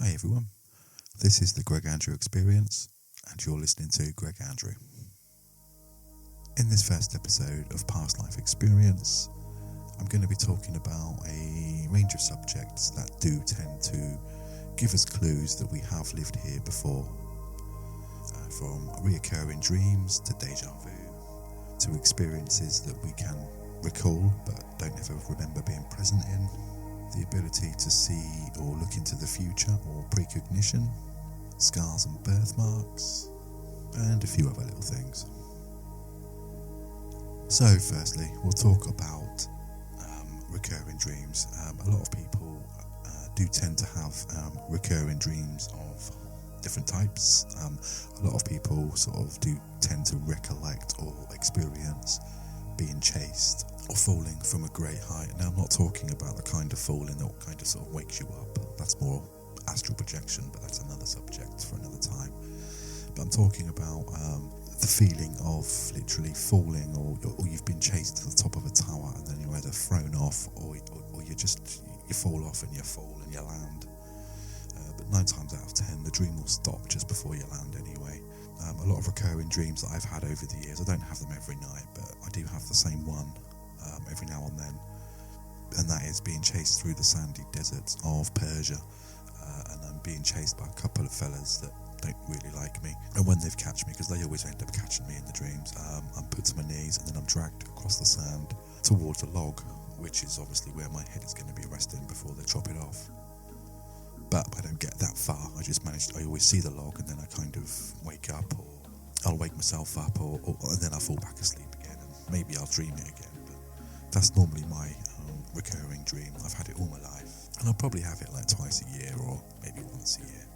Hey everyone, this is the Greg Andrew Experience, and you're listening to Greg Andrew. In this first episode of Past Life Experience, I'm going to be talking about a range of subjects that do tend to give us clues that we have lived here before. From reoccurring dreams to deja vu, to experiences that we can recall but don't ever remember being present in. The ability to see or look into the future or precognition, scars and birthmarks, and a few other little things. So firstly, we'll talk about recurring dreams. A lot of people do tend to have recurring dreams of different types. A lot of people sort of do tend to recollect or experience being chased or falling from a great height. Now, I'm not talking about the kind of falling that kind of sort of wakes you up. That's more astral projection, but that's another subject for another time. But I'm talking about the feeling of literally falling, or you've been chased to the top of a tower and then you're either thrown off or you fall off and you fall and you land. But 9 times out of 10, the dream will stop just before you land anyway. A lot of recurring dreams that I've had over the years, I don't have them every night, but I do have the same one every now and then, and that is being chased through the sandy deserts of Persia, and I'm being chased by a couple of fellas that don't really like me, and when they've catched me, because they always end up catching me in the dreams, I'm put to my knees and then I'm dragged across the sand towards a log, which is obviously where my head is going to be resting before they chop it off. But I don't get that far. I always see the log and then I kind of wake up, or I'll wake myself up, and then I'll fall back asleep again, and maybe I'll dream it again. But that's normally my recurring dream. I've had it all my life, and I'll probably have it like twice a year or maybe once a year.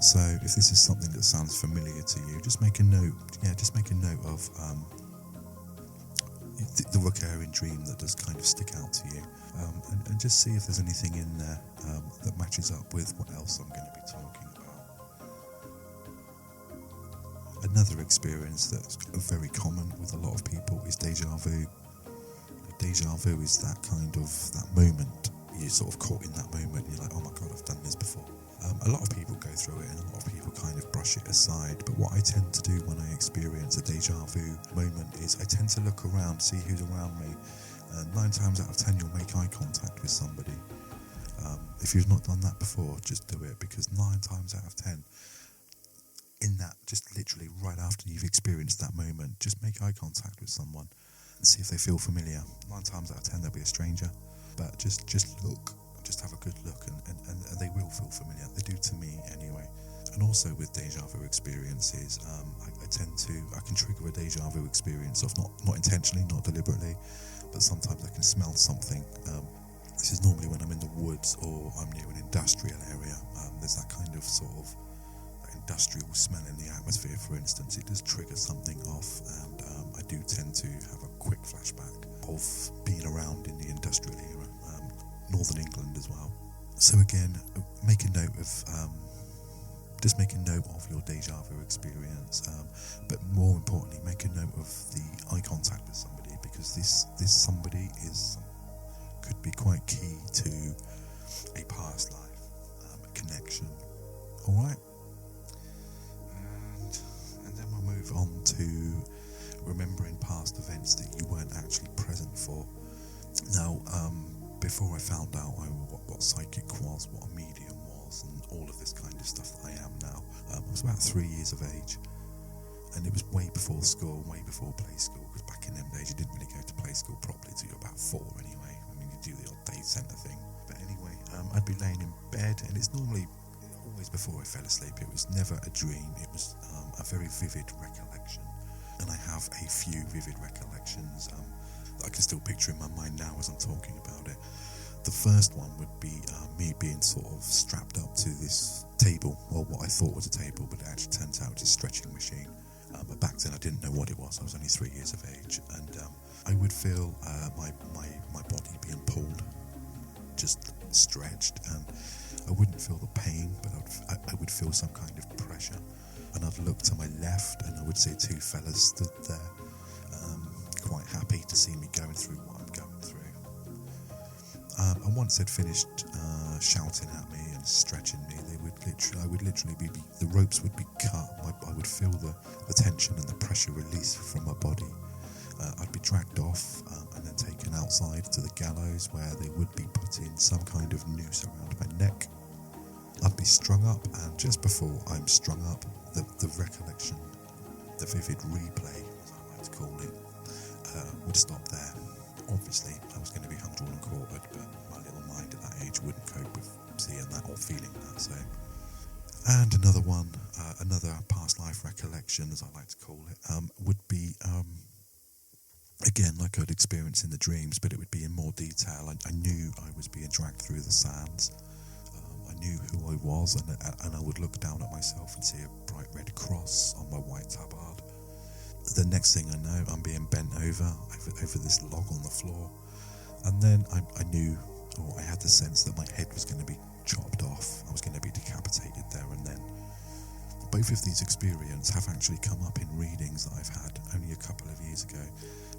So if this is something that sounds familiar to you, just make a note. Yeah, just make a note of the recurring dream that does kind of stick out to you, and just see if there's anything in there that matches up with what else I'm going to be talking about. Another experience that's very common with a lot of people is deja vu. Deja vu is that moment you're sort of caught in that moment and you're like, oh my god, I've done this before. A lot of people go through it and a lot of people kind of brush it aside, but what I tend to do when I experience a deja vu moment is I tend to look around, see who's around me, and 9 times out of 10 you'll make eye contact with somebody. If you've not done that before, just do it, because 9 times out of 10 in that, just literally right after you've experienced that moment, just make eye contact with someone and see if they feel familiar. 9 times out of 10 they'll be a stranger, but just look. Just have a good look, and they will feel familiar. They do to me anyway. And also with deja vu experiences, I can trigger a deja vu experience of not intentionally, not deliberately, but sometimes I can smell something. This is normally when I'm in the woods or I'm near an industrial area. There's that kind of sort of industrial smell in the atmosphere, for instance. It does trigger something off, and I do tend to have a quick flashback of being around in the industrial era. Northern England as well. So again, make a note of your deja vu experience, but more importantly, make a note of the eye contact with somebody, because this somebody could be quite key to a past life, a connection. All right, and then we'll move on to remembering past events that you weren't actually present for. Now, before I found out what psychic was, what a medium was, and all of this kind of stuff that I am now, I was about 3 years of age, and it was way before school, way before play school, because back in them days you didn't really go to play school properly till you're about 4 anyway. I mean, you do the odd day centre thing. But anyway, I'd be laying in bed, and it's normally always before I fell asleep. It was never a dream, it was a very vivid recollection, and I have a few vivid recollections I can still picture in my mind now as I'm talking about it. The first one would be me being sort of strapped up to this table, or what I thought was a table, but it actually turns out it's a stretching machine. But back then I didn't know what it was. I was only 3 years of age, and I would feel my body being pulled, just stretched, and I wouldn't feel the pain, but I would feel some kind of pressure. And I'd look to my left, and I would see 2 fellas stood there, quite happy to see me going through what I'm going through. And once I'd finished shouting at me and stretching me. The ropes would be cut. I would feel the tension and the pressure release from my body. I'd be dragged off and then taken outside to the gallows, where they would be putting some kind of noose around my neck. I'd be strung up, and just before I'm strung up, the recollection, the vivid replay, as I like to call it, would stop there. Obviously, I was going to be hung, drawn and quartered, but my little mind at that age wouldn't cope with seeing that or feeling that. So, and another one, another past life recollection, as I like to call it, would be again like I'd experienced in the dreams, but it would be in more detail. I knew I was being dragged through the sands. I knew who I was, and I would look down at myself and see a bright red cross on my white tabard. The next thing I know, I'm being bent over this log on the floor, and then I knew, or I had the sense that my head was going to be chopped off. I was going to be decapitated there and then. Both of these experiences have actually come up in readings that I've had only a couple of years ago.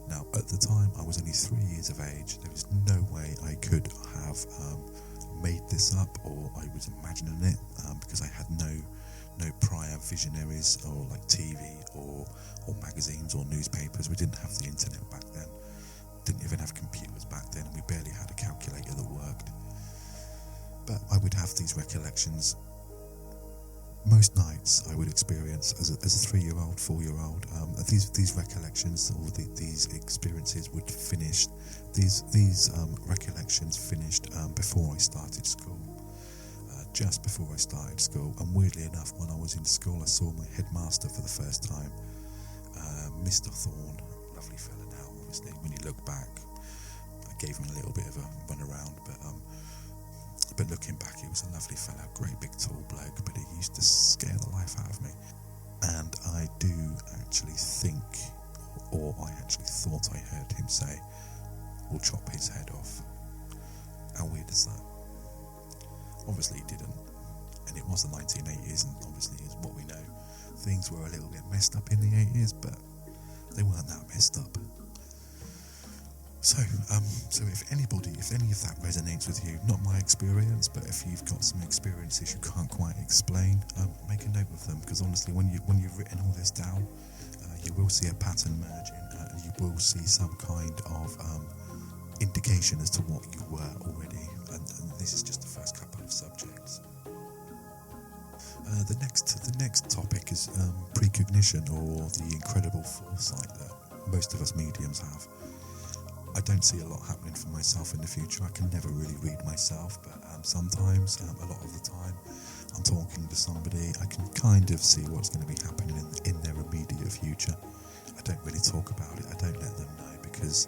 Now, at the time, I was only 3 years of age. There was no way I could have made this up, or I was imagining it, because I had no prior visionaries or like TV or magazines or newspapers. We didn't have the internet back then. Didn't even have computers back then. We barely had a calculator that worked. But I would have these recollections. Most nights I would experience as a 3-year-old, 4-year-old. These recollections or these experiences would finish. These recollections finished before I started school. Just before I started school, and weirdly enough, when I was in school, I saw my headmaster for the first time, Mr. Thorne, lovely fella now. Obviously, when you look back, I gave him a little bit of a run around, but looking back, he was a lovely fella, great big tall bloke, but he used to scare the life out of me. And I do actually think, or I actually thought I heard him say, "We'll chop his head off." How weird is that? Obviously he didn't, and it was the 1980s, and obviously, as what we know, things were a little bit messed up in the 80s, but they weren't that messed up. So if any of that resonates with you, not my experience, but if you've got some experiences you can't quite explain, make a note of them, because honestly, when you've written all this down, you will see a pattern emerging, you will see some kind of indication as to what you were already, and this is just the first couple of subjects. The next topic is precognition, or the incredible foresight that most of us mediums have. I don't see a lot happening for myself in the future. I can never really read myself, but sometimes, a lot of the time, I'm talking to somebody, I can kind of see what's going to be happening in their immediate future. I don't really talk about it. I don't let them know, because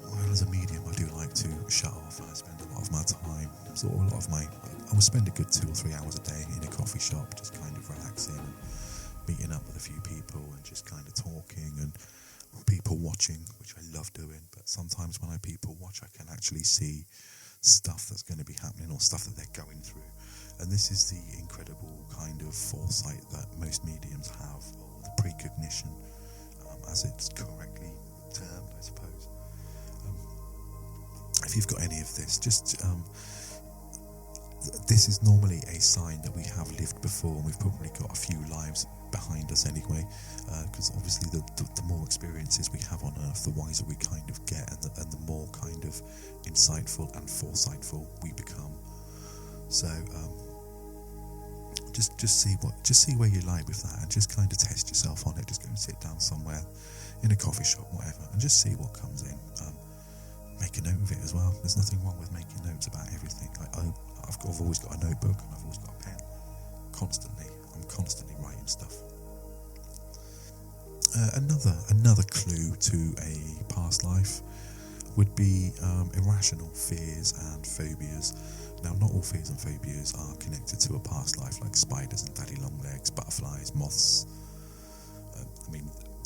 well, as a medium, I do like to shut off. I spend a lot of my time, I will spend a good 2 or 3 hours a day in a coffee shop, just kind of relaxing and meeting up with a few people and just kind of talking and people watching, which I love doing. But sometimes when I people watch, I can actually see stuff that's going to be happening or stuff that they're going through. And this is the incredible kind of foresight that most mediums have, or the precognition, as it's correctly termed, I suppose. If you've got any of this, just this is normally a sign that we have lived before, and we've probably got a few lives behind us anyway, because obviously the more experiences we have on Earth, the wiser we kind of get, and the more kind of insightful and foresightful we become. So just see where you lie with that, and just kind of test yourself on it. Just go and sit down somewhere in a coffee shop, whatever, and just see what comes in. Make a note of it as well. There's nothing wrong with making notes about everything. I've always got a notebook, and I've always got a pen. I'm constantly writing stuff. Another clue to a past life would be irrational fears and phobias. Now, not all fears and phobias are connected to a past life, like spiders and daddy long legs, butterflies, moths.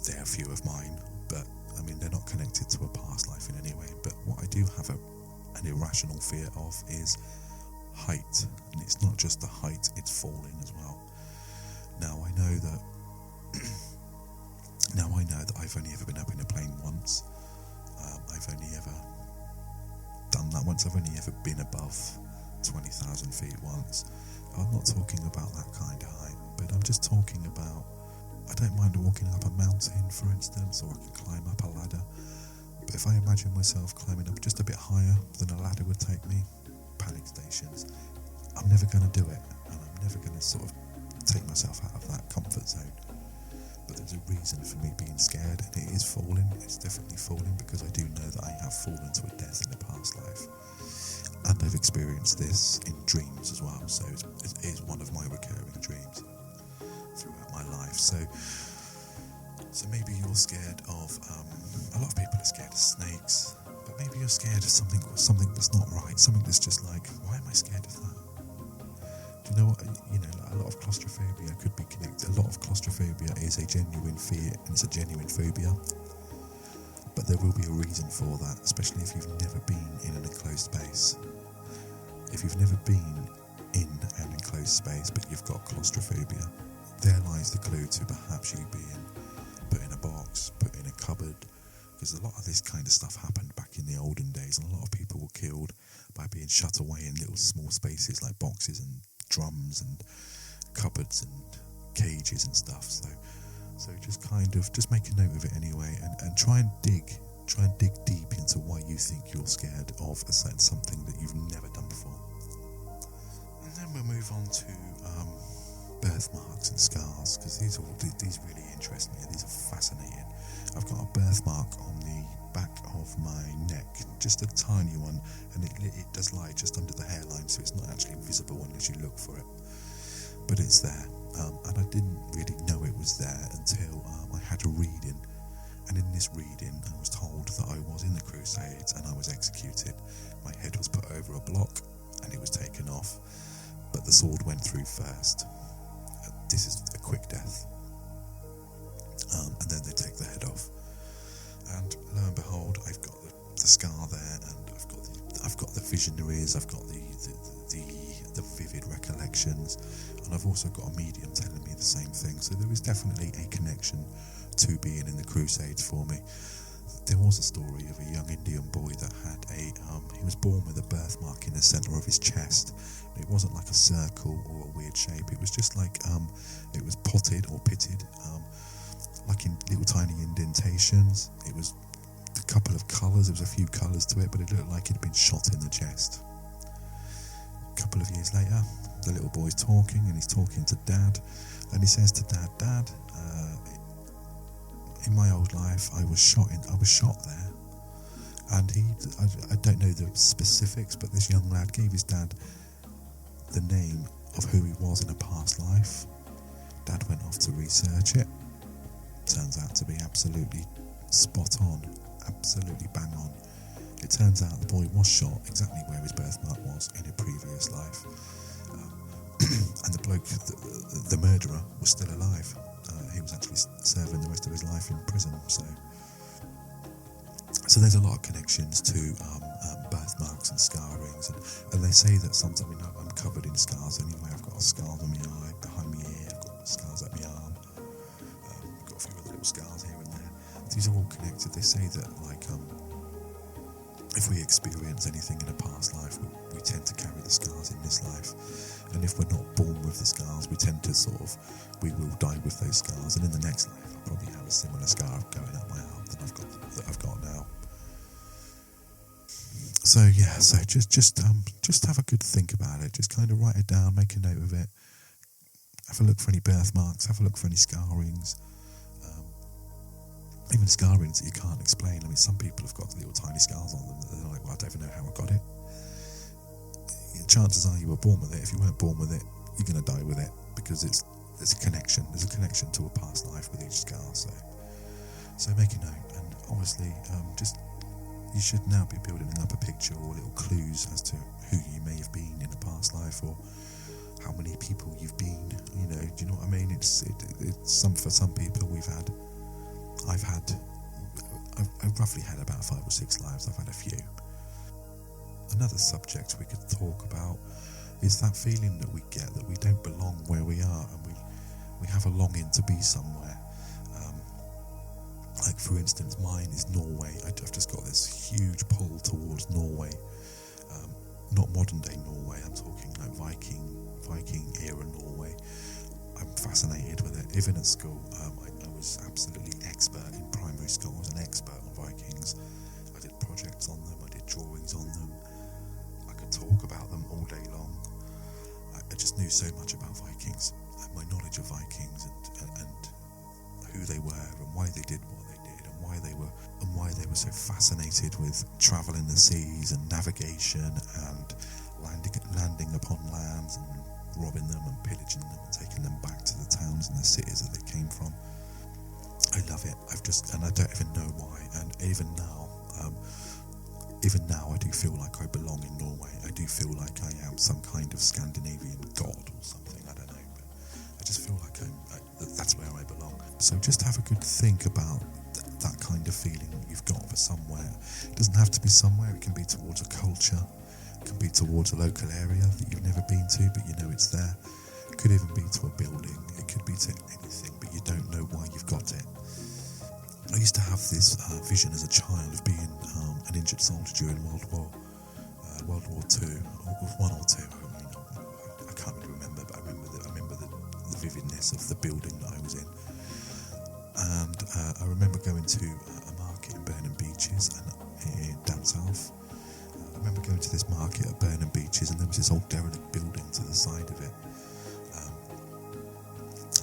They're a few of mine, but they're not connected to a past life in any way. But what I do have an irrational fear of is height, and it's not just the height, it's falling as well. Now I know that I've only ever been up in a plane once. I've only ever done that once. I've only ever been above 20,000 feet once. I'm not talking about that kind of height, but I'm just talking about, I don't mind walking up a mountain, for instance, or I can climb up a ladder. But if I imagine myself climbing up just a bit higher than a ladder would take me, panic stations. I'm never going to do it, and I'm never going to sort of take myself out of that comfort zone. But there's a reason for me being scared, and it is falling. It's definitely falling, because I do know that I have fallen to a death in a past life, and I've experienced this in dreams as well. So it is one of my recurring dreams throughout my life. So maybe you're scared of. A lot of people are scared of snakes, but maybe you're scared of something that's not right. Something that's just like, why am I scared of that? Do you know what? A lot of claustrophobia could be connected. A lot of claustrophobia is a genuine fear, and it's a genuine phobia. But there will be a reason for that, especially if you've never been in an enclosed space. If you've never been in an enclosed space, but you've got claustrophobia, there lies the clue to perhaps you being put in a box, put in a cupboard, because a lot of this kind of stuff happened back in the olden days, and a lot of people were killed by being shut away in little small spaces like boxes and drums and cupboards and cages and stuff. So just make a note of it anyway, and try and dig deep into why you think you're scared of something that you've never done before. And then we'll move on to birthmarks and scars, because these really interest me. These are fascinating. I've got a birthmark on the back of my neck, just a tiny one, and it does lie just under the hairline, so it's not actually visible unless you look for it. But it's there, and I didn't really know it was there until I had a reading. And in this reading, I was told that I was in the Crusades and I was executed. My head was put over a block and it was taken off, but the sword went through first. This is a quick death. And then they take the head off. And lo and behold, I've got the scar there, and I've got the visionaries, I've got the vivid recollections, and I've also got a medium telling me the same thing. So there is definitely a connection to being in the Crusades for me. There was a story of a young Indian boy that had he was born with a birthmark in the centre of his chest. It wasn't like a circle or a weird shape. It was just like it was potted or pitted, like in little tiny indentations. It was a couple of colours. There was a few colours to it, but it looked like it had been shot in the chest. A couple of years later, the little boy's talking, and he's talking to Dad, and he says to Dad, in my old life, I was shot there, and I don't know the specifics, but this young lad gave his dad the name of who he was in a past life. Dad went off to research it. Turns out to be absolutely spot on, absolutely bang on. It turns out the boy was shot exactly where his birthmark was in a previous life, and the bloke, the murderer, was still alive. He was actually serving the rest of his life in prison. So there's a lot of connections to birthmarks and scarrings, and they say that sometimes, I'm covered in scars anyway. I've got a scar on my eye, behind my ear, I've got scars at my arm, I've got a few other little scars here and there. These are all connected. They say that if we experience anything in a past life, we tend to carry the scars in this life, and if we're not born with the scars, we tend to we will die with those scars, and in the next life I'll probably have a similar scar going up my arm that I've got now. So yeah, just have a good think about it. Just kind of write it down, make a note of it. Have a look for any birthmarks. Have a look for any scarrings. Even scarrings that you can't explain. I mean, some people have got little tiny scars on them that they're like, well, I don't even know how I got it. Chances are you were born with it. If you weren't born with it, you're going to die with it, because there's a connection. There's a connection to a past life with each scar. So make a note, and obviously, you should now be building up a picture or little clues as to who you may have been in a past life, or how many people you've been. Do you know what I mean? It's for some people I've roughly had about 5 or 6 lives. I've had a few. Another subject we could talk about is that feeling that we get that we don't belong where we are, and we have a longing to be somewhere. Like, for instance, mine is Norway. I've just got this huge pull towards Norway. Not modern day Norway. I'm talking like Viking era Norway. I'm fascinated with it. Even at school, I was absolutely expert in primary school. I was an expert on Vikings. I did projects on them. I did drawings on them. I could talk about them all day long. I just knew so much about Vikings, and my knowledge of Vikings and who they were and why they did what they did and why they were so fascinated with travelling the seas and navigation and landing upon lands and robbing them and pillaging them and taking them back to the towns and the cities that they came from. I love it. And I don't even know why. And even now I do feel like I belong in Norway. I do feel like I am some kind of Scandinavian god or something. I don't know, but I just feel like that's where I belong. So just have a good think about that kind of feeling that you've got for somewhere. It doesn't have to be somewhere. It can be towards a culture. It can be towards a local area that you've never been to, but you know it's there. It could even be to a building. It could be to anything, but you don't know why you've got it. I used to have this vision as a child of being an injured soldier during World War II, or one or two. I can't really remember, but I remember the vividness of the building that I was in. And I remember going to a market in Burnham Beeches and down south. I remember going to this market at Burnham Beeches, and there was this old derelict building to the side of it.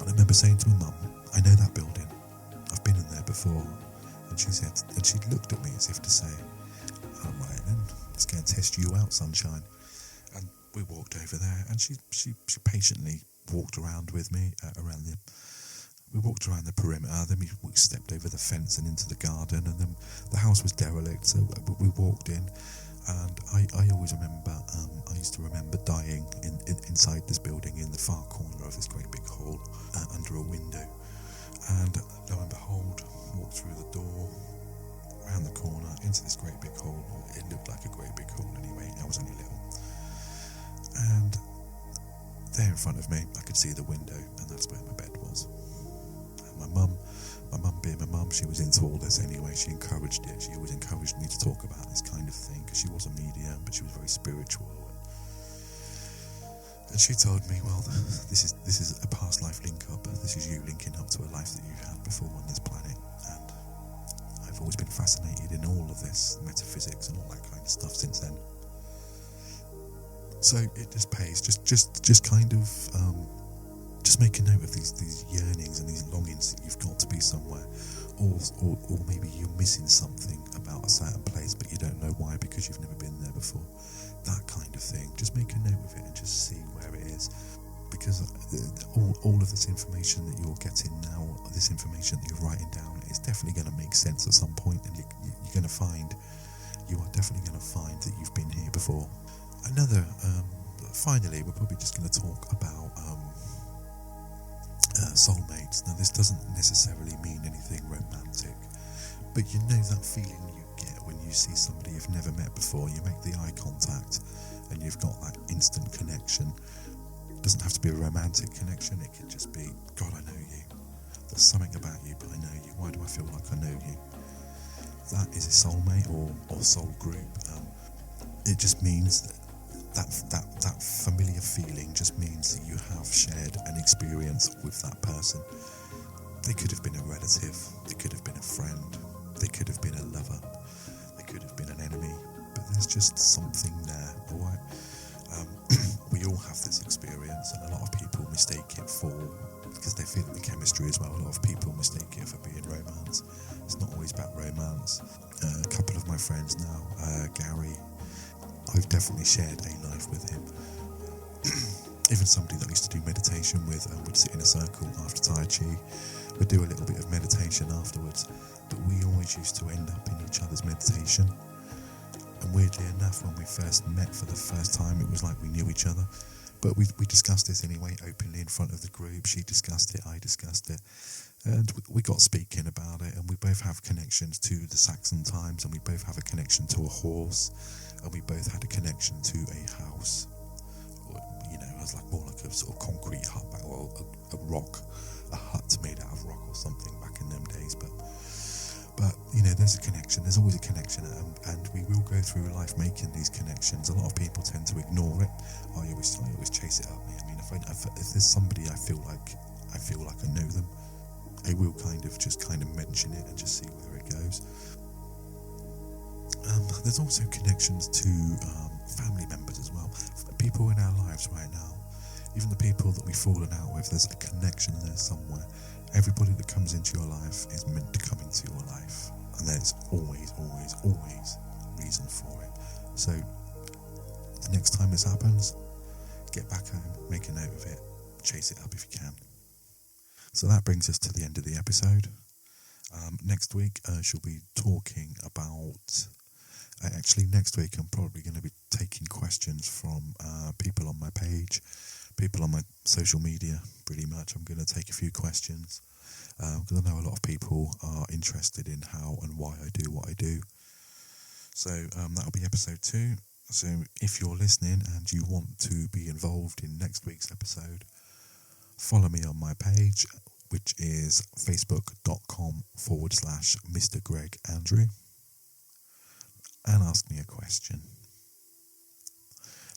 And I remember saying to my mum, "I know that building. I've been in there before." And she said, and she looked at me as if to say, "All right then, it's going to test you out, sunshine." And we walked over there, and she patiently walked around with me we walked around the perimeter. Then we stepped over the fence and into the garden, and then the house was derelict, so we walked in. And I always remember, I used to remember dying inside this building in the far corner of this great big hall under a window. And lo and behold, walked through the door, around the corner, into this great big hall. It looked like a great big hall anyway. I was only little. And there in front of me, I could see the window, and that's where my bed was. And my mum being my mum, she was into all this anyway. She encouraged it. She always encouraged me to talk about this kind of thing, because she was a medium, but she was very spiritual. And she told me, "Well, this is a past life link up. This is you linking up to a life that you had before on this planet." And I've always been fascinated in all of this metaphysics and all that kind of stuff since then. So it just pays. Just kind of just make a note of these yearnings and these longings that you've got to be somewhere, or maybe you're missing something about a certain place, but you don't know why because you've never been there before. That kind of thing. Just make a note of it and just see where it is, because all of this information that you're getting now, this information that you're writing down, is definitely going to make sense at some point, and you are definitely going to find that you've been here before. Finally, we're probably just going to talk about soulmates. Now, this doesn't necessarily mean anything romantic, but you know that feeling you get when you see somebody you've never met before. You make the eye contact and you've got that instant connection. It doesn't have to be a romantic connection. It could just be, "God, I know you. There's something about you, but I know you. Why do I feel like I know you?" That is a soulmate or soul group. It just means that familiar feeling just means that you have shared an experience with that person. They could have been a relative, they could have been a friend, they could have been a lover, they could have been an enemy, but there's just something there, alright? We all have this experience, and a lot of people mistake it for, because they feel the chemistry as well, a lot of people mistake it for being romance. It's not always about romance. A couple of my friends now, Gary, I've definitely shared a life with him. Even somebody that I used to do meditation with, and we'd sit in a circle after Tai Chi. We'd do a little bit of meditation afterwards, but we always used to end up in each other's meditation. And weirdly enough, when we first met for the first time, it was like we knew each other. But we discussed this anyway, openly in front of the group. She discussed it, I discussed it. And we got speaking about it, and we both have connections to the Saxon times, and we both have a connection to a horse, and we both had a connection to a house. You know, it was like more like a sort of concrete hut, or a hut made out of rock or something back in them days. But But, there's a connection. There's always a connection, and we will go through life making these connections. A lot of people tend to ignore it. I always chase it up. I mean, if there's somebody I feel like I know them, I will kind of mention it and just see where it goes. There's also connections to family members as well. People in our lives right now, even the people that we've fallen out with, there's a connection there somewhere. Everybody that comes into your life is meant to come into your life, and there's always reason for it. So the next time this happens, get back home, make a note of it, chase it up if you can. So that brings us to the end of the episode. Next week she'll be talking about next week I'm probably going to be taking questions from people on my page, people on my social media. Pretty much I'm going to take a few questions because I know a lot of people are interested in how and why I do what I do. So that'll be episode 2. So if you're listening and you want to be involved in next week's episode, follow me on my page, which is facebook.com/Mr. Greg Andrew, and ask me a question.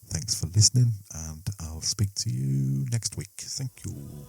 Thanks for listening, and I'll speak to you next week. Thank you.